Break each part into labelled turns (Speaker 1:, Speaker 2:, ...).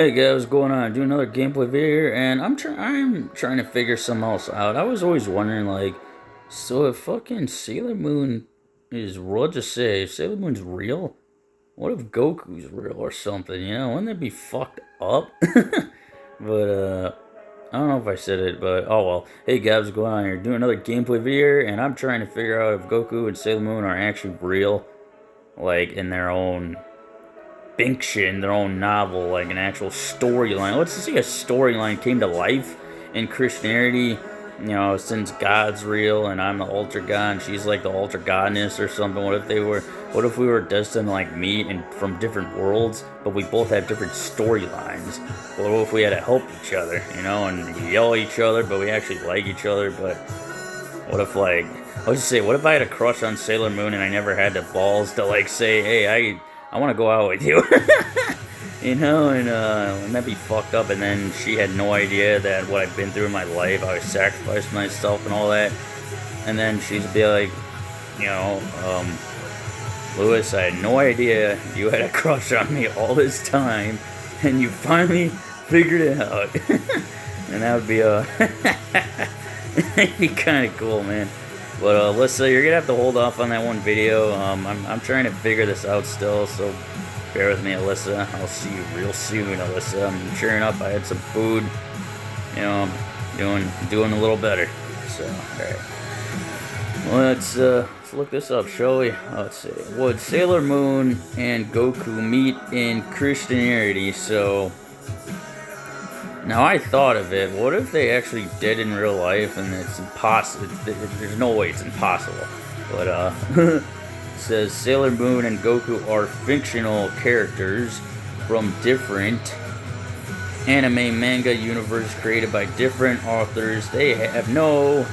Speaker 1: Hey guys, what's going on? Do another gameplay video here, and I'm trying to figure something else out. I was always wondering, like, so if fucking Sailor Moon is what to say, if Sailor Moon's real, what if Goku's real or something? Wouldn't that be fucked up? But I don't know if I said it, but oh well. Hey guys, what's going on here? Doing another gameplay video here, and I'm trying to figure out if Goku and Sailor Moon are actually real, like in their own fiction, their own novel, like an actual storyline. Let's see a storyline came to life in Christianity. Since God's real and I'm the ultra god and she's like the ultra goddess or something. What if we were destined to like meet and from different worlds, but we both had different storylines? What if we had to help each other, and we yell at each other, but we actually like each other? But what if let's just say, what if I had a crush on Sailor Moon and I never had the balls to like say, hey, I want to go out with you, and wouldn't that be fucked up? And then she had no idea that what I've been through in my life, I sacrificed myself and all that, and then she'd be like, Lewis, I had no idea you had a crush on me all this time, and you finally figured it out, and that would be it'd be kind of cool, man. But Alyssa, you're gonna have to hold off on that one video. I'm trying to figure this out still, so bear with me, Alyssa. I'll see you real soon, Alyssa. I'm cheering up. I had some food. I'm doing a little better. So, all right. Well, let's look this up, shall we? Let's see. Would Sailor Moon and Goku meet in Christianity? So. Now, I thought of it. What if they actually did in real life and it's impossible? There's no way it's impossible. But, it says Sailor Moon and Goku are fictional characters from different anime manga universe created by different authors. They have no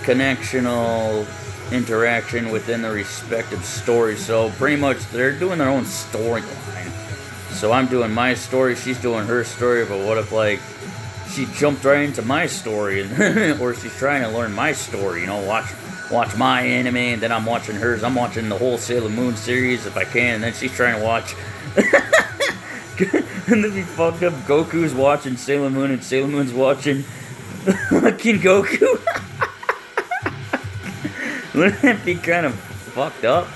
Speaker 1: connectional interaction within the respective stories. So, pretty much, they're doing their own storyline. So I'm doing my story, she's doing her story, but what if, like, she jumped right into my story, or she's trying to learn my story, watch my anime, and then I'm watching hers. I'm watching the whole Sailor Moon series if I can, and then she's trying to watch, and then be fucked up. Goku's watching Sailor Moon, and Sailor Moon's watching fucking Goku. Wouldn't that be kind of fucked up?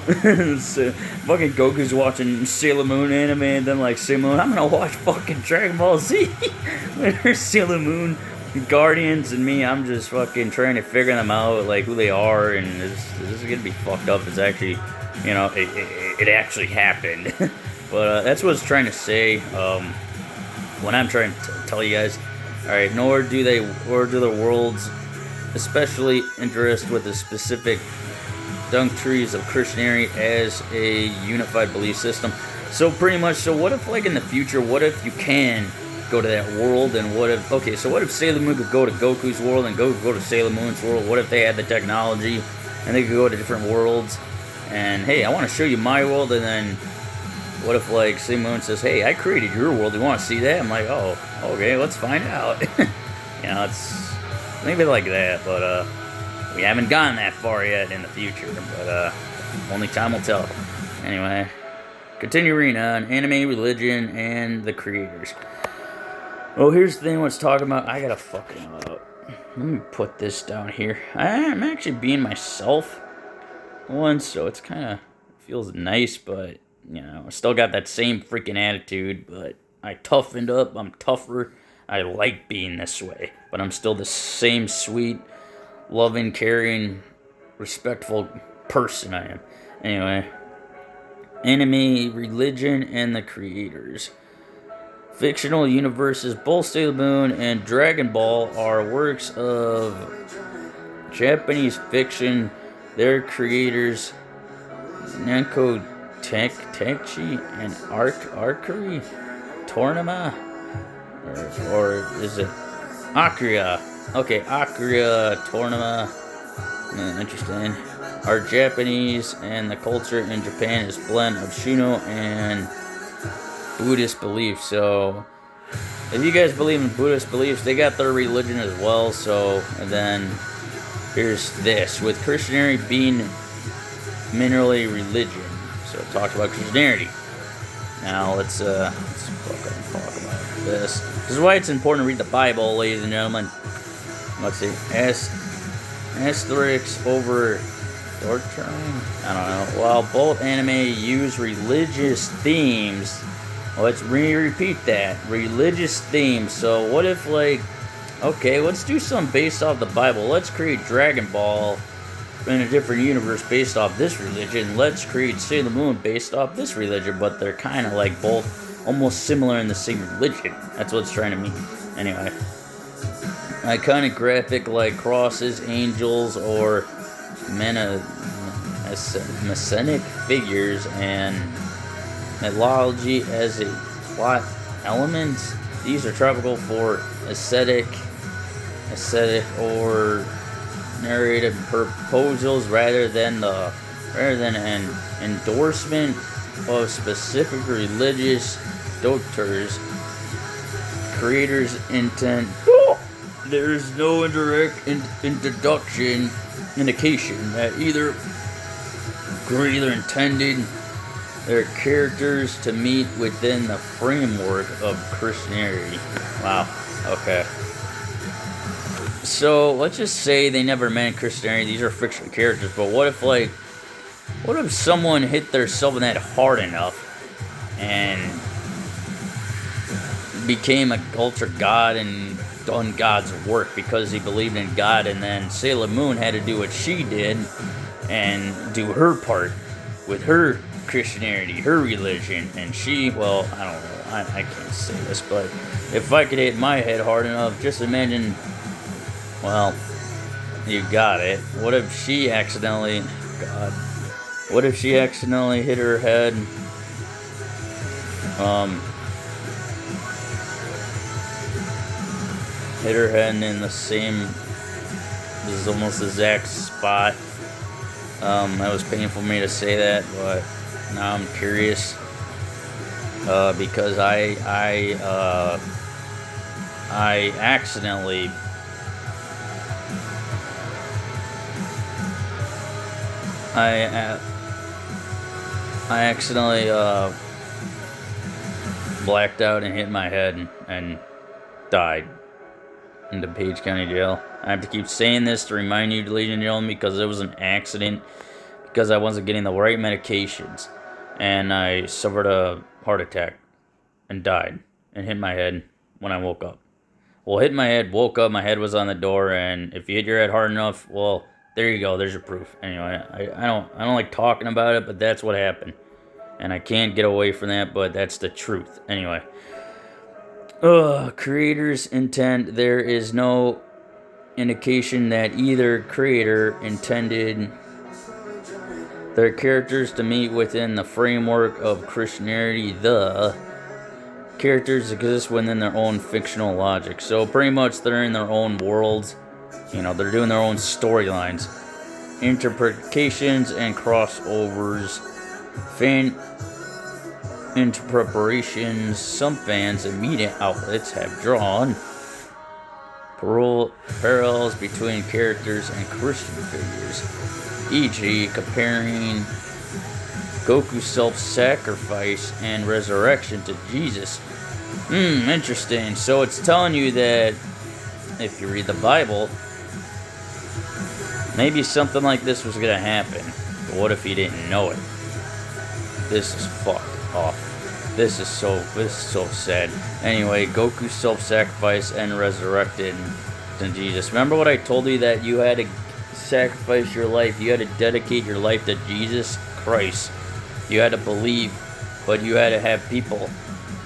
Speaker 1: So, fucking Goku's watching Sailor Moon anime, and then like Sailor Moon, I'm gonna watch fucking Dragon Ball Z. There's Sailor Moon Guardians, and me, I'm just fucking trying to figure them out, like who they are, and this is gonna be fucked up. It's actually, it actually happened. But that's what it's trying to say. When I'm trying to tell you guys, all right, nor do the worlds, especially interest with a specific doctrines of Christianity as a unified belief system. So pretty much, so what if, like, in the future, what if you can go to that world, and what if Sailor Moon could go to Goku's world and Goku go to Sailor Moon's world? What if they had the technology and they could go to different worlds, and hey, I want to show you my world, and then what if, like, Sailor Moon says, hey, I created your world, you want to see that? I'm like, oh, okay, let's find out. It's maybe like that, but we haven't gone that far yet in the future, but only time will tell. Anyway, continuing on, anime, religion, and the creators. Oh, here's the thing, let's talk about. I gotta fucking, let me put this down here. I'm actually being myself once, so it's kind of feels nice, but, I still got that same freaking attitude, but I toughened up, I'm tougher. I like being this way, but I'm still the same sweet, loving, caring, respectful person I am. Anyway, anime, religion, and the creators. Fictional universes, both Sailor Moon and Dragon Ball are works of Japanese fiction. Their creators, Nanko Tenchi and Archery Tornama, or is it Akira? Okay, Akira Tornama, interesting, are Japanese, and the culture in Japan is blend of Shino and Buddhist beliefs. So, if you guys believe in Buddhist beliefs, they got their religion as well. So, and then here's this, with Christianity being minerally religion. So it talks about Christianity. Now let's fucking talk about this. This is why it's important to read the Bible, ladies and gentlemen. Let's see. Asterix over Dortime? I don't know. While both anime use religious themes, let's repeat that. Religious themes. So what if, like, okay, let's do something based off the Bible. Let's create Dragon Ball in a different universe based off this religion. Let's create Sailor Moon based off this religion, but they're kind of like both almost similar in the same religion. That's what it's trying to mean. Anyway. Iconic graphic like crosses, angels, or messianic figures, and mythology as a plot element. These are tropical for aesthetic or narrative proposals rather than an endorsement of specific religious doctrines. Creators' intent. There is no indirect indication that either creator intended their characters to meet within the framework of Christianity. Wow. Okay. So let's just say they never meant Christianity. These are fictional characters. But what if someone hit their self in that hard enough and became a ultra god and done God's work because he believed in God, and then Sailor Moon had to do what she did and do her part with her Christianity, her religion, and she, well, I don't know, I can't say this, but if I could hit my head hard enough, just imagine, well, you got it. What if she accidentally hit her head, hit her head in the same, this is almost the exact spot. That was painful for me to say that, but now I'm curious, because I accidentally blacked out and hit my head and died in the Page County Jail. I have to keep saying this to remind you, ladies and gentlemen, because it was an accident, because I wasn't getting the right medications, and I suffered a heart attack and died and hit my head when I woke up. Well, hit my head, woke up, my head was on the door, and if you hit your head hard enough, well, there you go, there's your proof. Anyway, I don't like talking about it, but that's what happened, and I can't get away from that, but that's the truth. Anyway. Creator's intent. There is no indication that either creator intended their characters to meet within the framework of Christianity. The characters exist within their own fictional logic. So pretty much they're in their own worlds. You know, they're doing their own storylines. Interpretations and crossovers. Into preparations, some fans and media outlets have drawn parallels between characters and Christian figures, e.g. comparing Goku's self-sacrifice and resurrection to Jesus. Interesting. So it's telling you that if you read the Bible, maybe something like this was going to happen. But what if you didn't know it? This is fucked off. This is so sad. Anyway, Goku's self-sacrifice and resurrected to Jesus. Remember what I told you, that you had to sacrifice your life, you had to dedicate your life to Jesus Christ. You had to believe, but you had to have people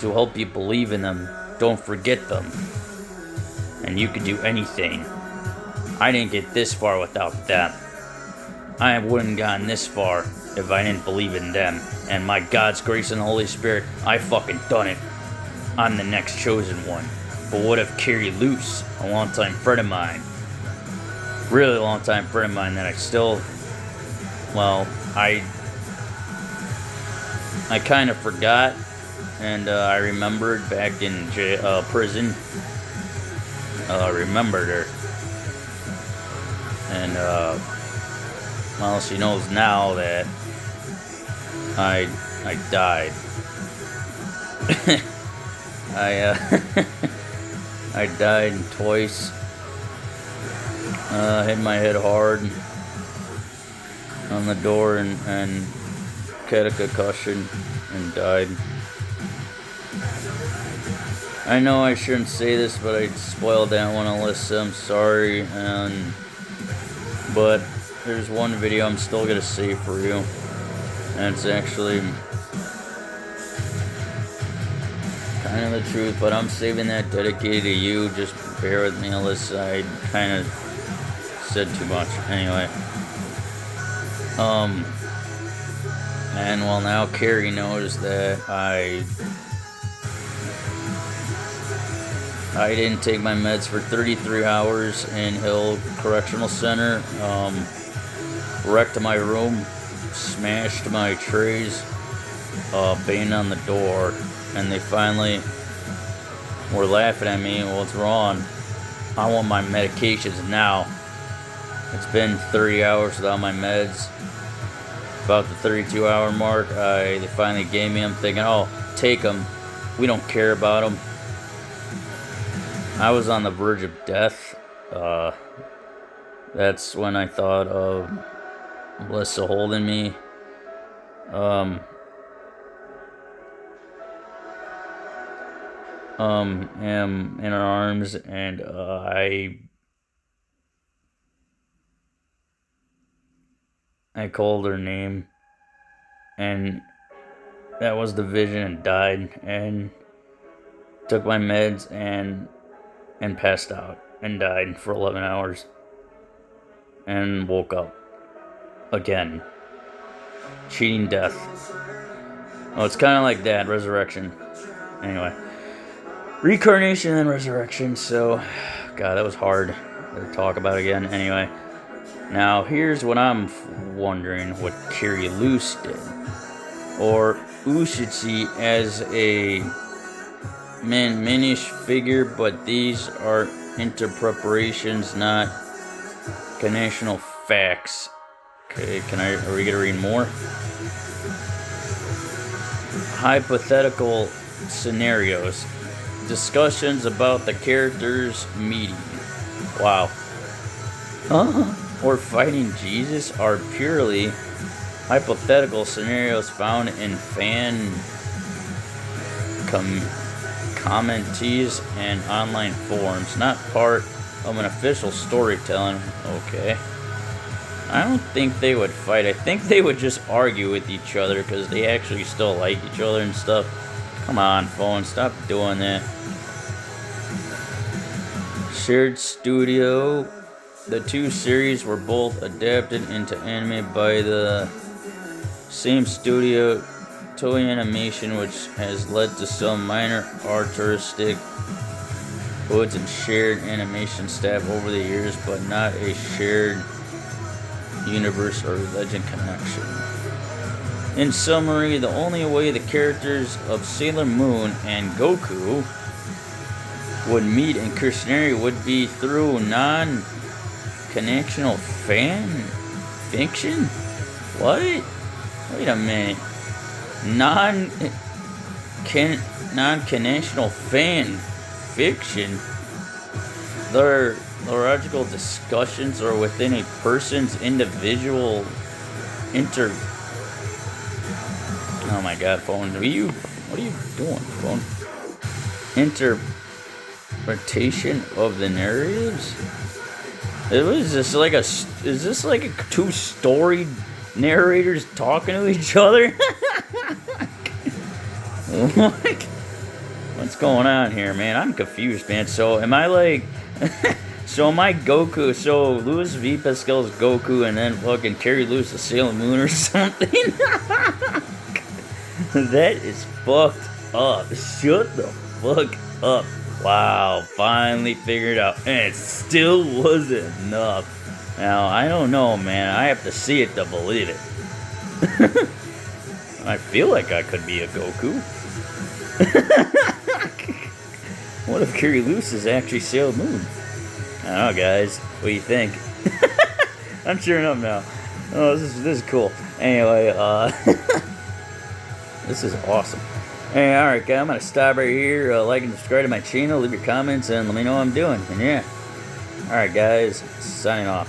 Speaker 1: to help you believe in them. Don't forget them. And you could do anything. I didn't get this far without them. I wouldn't have gotten this far if I didn't believe in them. And my God's grace and the Holy Spirit, I fucking done it. I'm the next chosen one. But what if Carrie Luce, a longtime friend of mine, really longtime friend of mine that I still, well, I kind of forgot, and I remembered back in prison. I remembered her. And, well, she knows now that I died. I I died twice. Hit my head hard on the door and had a concussion and died. I know I shouldn't say this, but I spoiled that one, Alyssa. I'm sorry. But there's one video I'm still gonna save for you, and it's actually kind of the truth, but I'm saving that dedicated to you. Just bear with me, Alyssa. I kind of said too much. Anyway. And well, now Carrie knows that I didn't take my meds for 33 hours in Hill Correctional Center. Wrecked my room, smashed my trays, banged on the door, and they finally were laughing at me. What's wrong? I want my medications now. It's been 30 hours without my meds. About the 32-hour mark, they finally gave me them, thinking, oh, take them. We don't care about them. I was on the verge of death. That's when I thought of Melissa holding me. In her arms, and I called her name, and that was the vision, and died, and took my meds, and passed out, and died for 11 hours, and woke up again. Cheating death. Oh, it's kind of like that, resurrection. Anyway. Reincarnation and resurrection, so, God, that was hard to talk about again. Anyway. Now, here's what I'm wondering what Carrie Luce did. Or Ushichi as a minish figure, but these are interpretations, not canonical facts. Okay, are we gonna read more? Hypothetical scenarios. Discussions about the characters meeting. Wow. Or fighting Jesus are purely hypothetical scenarios found in fan commentaries and online forums, not part of an official storytelling. Okay. I don't think they would fight. I think they would just argue with each other because they actually still like each other and stuff. Come on, phone, stop doing that. Shared studio. The two series were both adapted into anime by the same studio, Toei Animation, which has led to some minor artistic hoods and shared animation staff over the years, but not a shared universe or legend connection. In summary, the only way the characters of Sailor Moon and Goku would meet in Christianity would be through non-connectional fan fiction? What? Wait a minute. Non-connectional fan fiction? Their logical discussions are within a person's individual Oh my God, phone. What are you doing, phone? Interpretation of the narratives? Is this like a two storied narrators talking to each other? What's going on here, man? I'm confused, man. So am I like so am I Goku? So Louis V. Pascal's Goku and then fucking Carrie Luce is Sailor Moon or something? That is fucked up. Shut the fuck up. Wow, finally figured it out. And it still wasn't enough. Now, I don't know, man. I have to see it to believe it. I feel like I could be a Goku. What if Carrie Luce is actually Sailor Moon? I don't know, guys. What do you think? I'm cheering up now. Oh, this is cool. Anyway, this is awesome. Hey, alright, guys, I'm gonna stop right here. Like and subscribe to my channel, leave your comments, and let me know how I'm doing. And yeah. Alright, guys, signing off.